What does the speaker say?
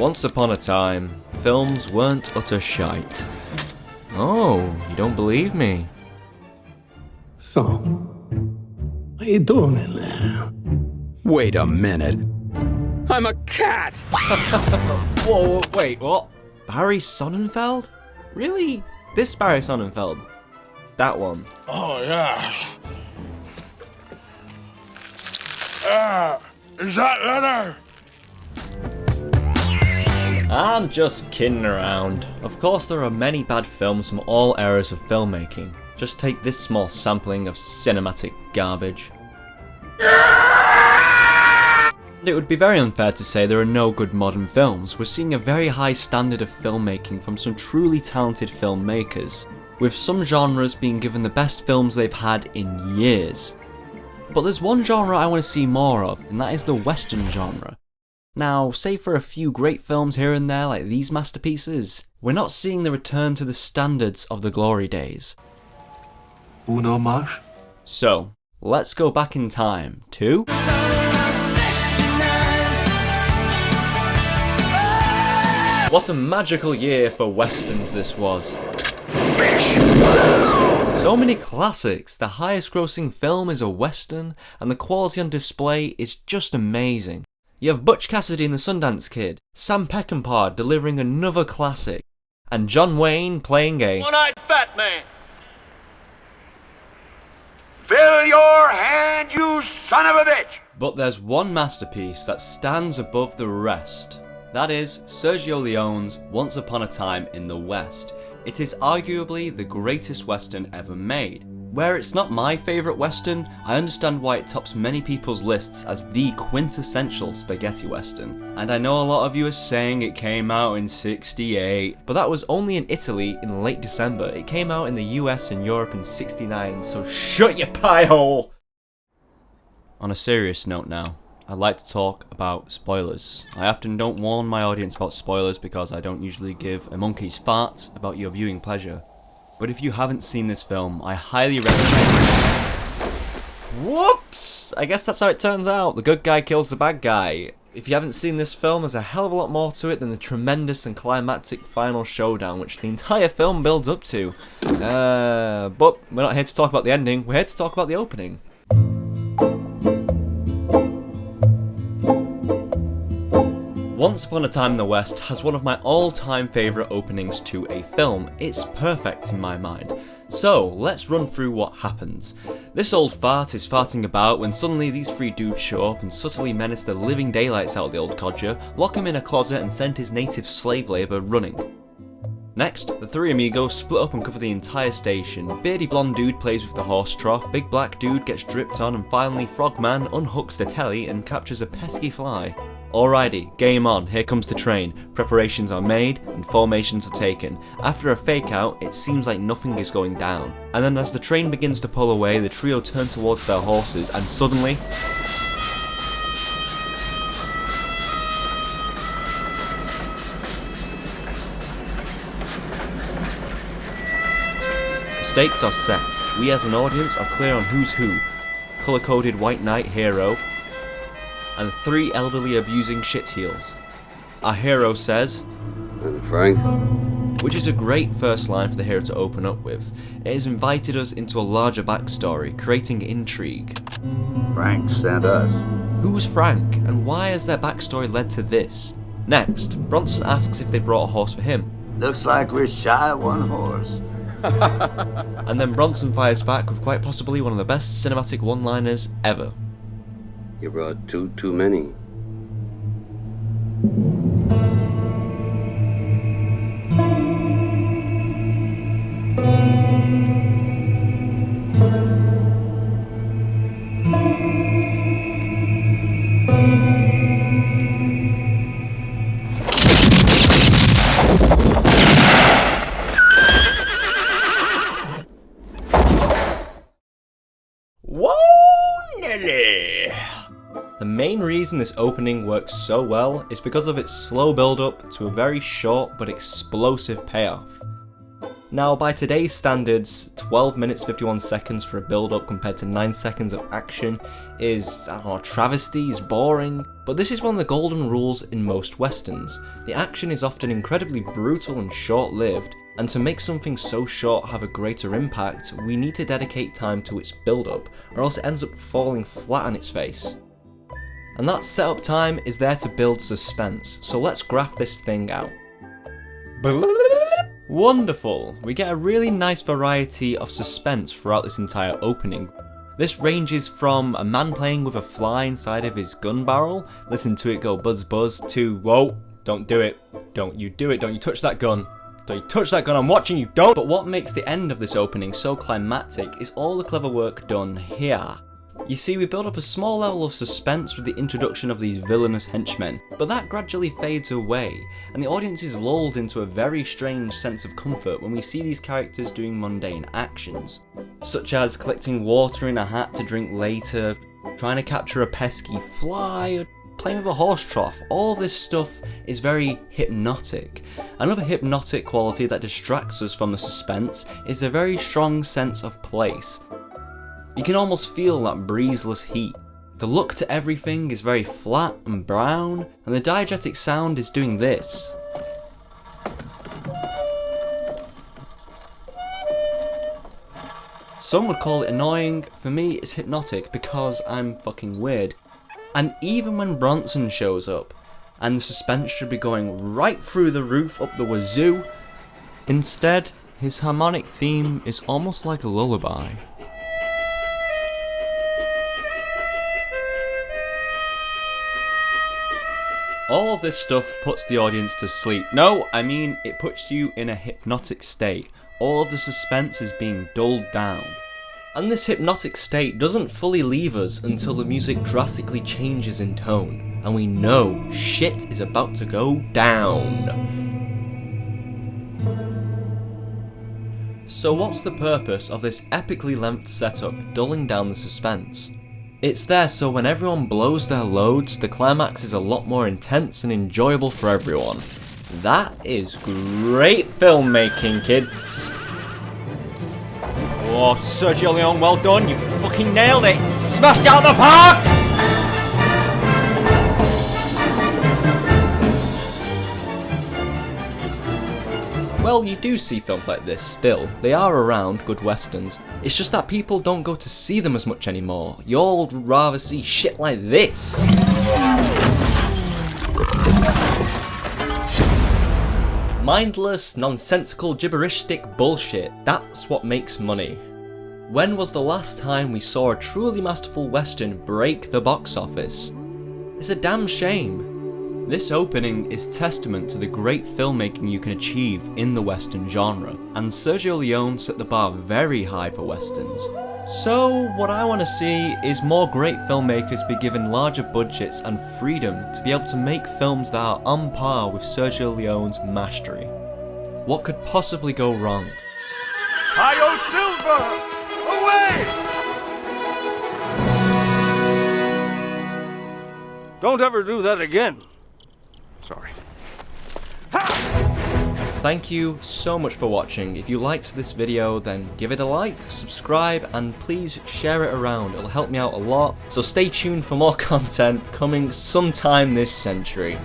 Once upon a time, films weren't utter shite. Oh, you don't believe me? So, what you doing in there? Wait a minute. I'm a cat! Whoa, wait, what? Barry Sonnenfeld? Really? This Barry Sonnenfeld? That one? Oh, yeah. Is that leather? I'm just kidding around. Of course there are many bad films from all eras of filmmaking. Just take this small sampling of cinematic garbage. It would be very unfair to say there are no good modern films. We're seeing a very high standard of filmmaking from some truly talented filmmakers, with some genres being given the best films they've had in years. But there's one genre I want to see more of, and that is the Western genre. Now, save for a few great films here and there like these masterpieces, we're not seeing the return to the standards of the glory days. Uno mas? So, let's go back in time to... What a magical year for westerns this was. So many classics, the highest grossing film is a western, and the quality on display is just amazing. You have Butch Cassidy and the Sundance Kid, Sam Peckinpah delivering another classic, and John Wayne playing a one-eyed fat man. Fill your hand, you son of a bitch! But there's one masterpiece that stands above the rest. That is Sergio Leone's Once Upon a Time in the West. It is arguably the greatest western ever made. Where it's not my favourite western, I understand why it tops many people's lists as the quintessential spaghetti western. And I know a lot of you are saying it came out in '68, but that was only in Italy in late December. It came out in the US and Europe in '69, so shut your pie hole! On a serious note now, I'd like to talk about spoilers. I often don't warn my audience about spoilers because I don't usually give a monkey's fart about your viewing pleasure. But if you haven't seen this film, I highly recommend... Whoops! I guess that's how it turns out. The good guy kills the bad guy. If you haven't seen this film, there's a hell of a lot more to it than the tremendous and climactic final showdown which the entire film builds up to. But we're not here to talk about the ending, we're here to talk about the opening. Once Upon a Time in the West has one of my all-time favourite openings to a film. It's perfect in my mind. So, let's run through what happens. This old fart is farting about when suddenly these three dudes show up and subtly menace the living daylights out of the old codger, lock him in a closet and send his native slave labour running. Next, the three amigos split up and cover the entire station. Beardy blonde dude plays with the horse trough, big black dude gets dripped on, and finally Frogman unhooks the telly and captures a pesky fly. Alrighty, game on, here comes the train. Preparations are made and formations are taken. After a fake out, it seems like nothing is going down. And then as the train begins to pull away, the trio turn towards their horses and suddenly... The stakes are set. We as an audience are clear on who's who. Colour-coded white knight hero, and three elderly abusing shitheels. Our hero says, "And Frank?" Which is a great first line for the hero to open up with. It has invited us into a larger backstory, creating intrigue. Frank sent us. Who's Frank, and why has their backstory led to this? Next, Bronson asks if they brought a horse for him. Looks like we're shy of one horse. And then Bronson fires back with quite possibly one of the best cinematic one-liners ever. You brought two too many. Whoa, Nelly! The main reason this opening works so well is because of its slow build up to a very short but explosive payoff. Now, by today's standards, 12 minutes 51 seconds for a build-up compared to 9 seconds of action is, I don't know, travesty, is boring. But this is one of the golden rules in most westerns. The action is often incredibly brutal and short-lived, and to make something so short have a greater impact, we need to dedicate time to its build-up, or else it ends up falling flat on its face. And that setup time is there to build suspense, so let's graph this thing out. Wonderful! We get a really nice variety of suspense throughout this entire opening. This ranges from a man playing with a fly inside of his gun barrel, listen to it go buzz buzz, to whoa, don't do it, don't you do it, don't you touch that gun. Don't you touch that gun, I'm watching you, don't! But what makes the end of this opening so climactic is all the clever work done here. You see, we build up a small level of suspense with the introduction of these villainous henchmen, but that gradually fades away, and the audience is lulled into a very strange sense of comfort when we see these characters doing mundane actions, such as collecting water in a hat to drink later, trying to capture a pesky fly, or playing with a horse trough. All this stuff is very hypnotic. Another hypnotic quality that distracts us from the suspense is the very strong sense of place. You can almost feel that breezeless heat. The look to everything is very flat and brown, and the diegetic sound is doing this. Some would call it annoying, for me it's hypnotic because I'm fucking weird. And even when Bronson shows up, and the suspense should be going right through the roof up the wazoo, instead, his harmonic theme is almost like a lullaby. All of this stuff puts the audience to sleep. No, I mean, it puts you in a hypnotic state. All of the suspense is being dulled down. And this hypnotic state doesn't fully leave us until the music drastically changes in tone, and we know shit is about to go down. So what's the purpose of this epically lengthed setup dulling down the suspense? It's there so when everyone blows their loads, the climax is a lot more intense and enjoyable for everyone. That is great filmmaking, kids. Oh, Sergio Leone, well done, you fucking nailed it! Smashed it out of the park! Well, you do see films like this still. They are around, good westerns. It's just that people don't go to see them as much anymore. You'll rather see shit like this. Mindless, nonsensical, gibberistic bullshit. That's what makes money. When was the last time we saw a truly masterful western break the box office? It's a damn shame. This opening is testament to the great filmmaking you can achieve in the western genre, and Sergio Leone set the bar very high for westerns. So what I want to see is more great filmmakers be given larger budgets and freedom to be able to make films that are on par with Sergio Leone's mastery. What could possibly go wrong? Hi-yo Silver! Away! Don't ever do that again. Sorry. Thank you so much for watching. If you liked this video, then give it a like, subscribe, and please share it around. It'll help me out a lot. So stay tuned for more content coming sometime this century.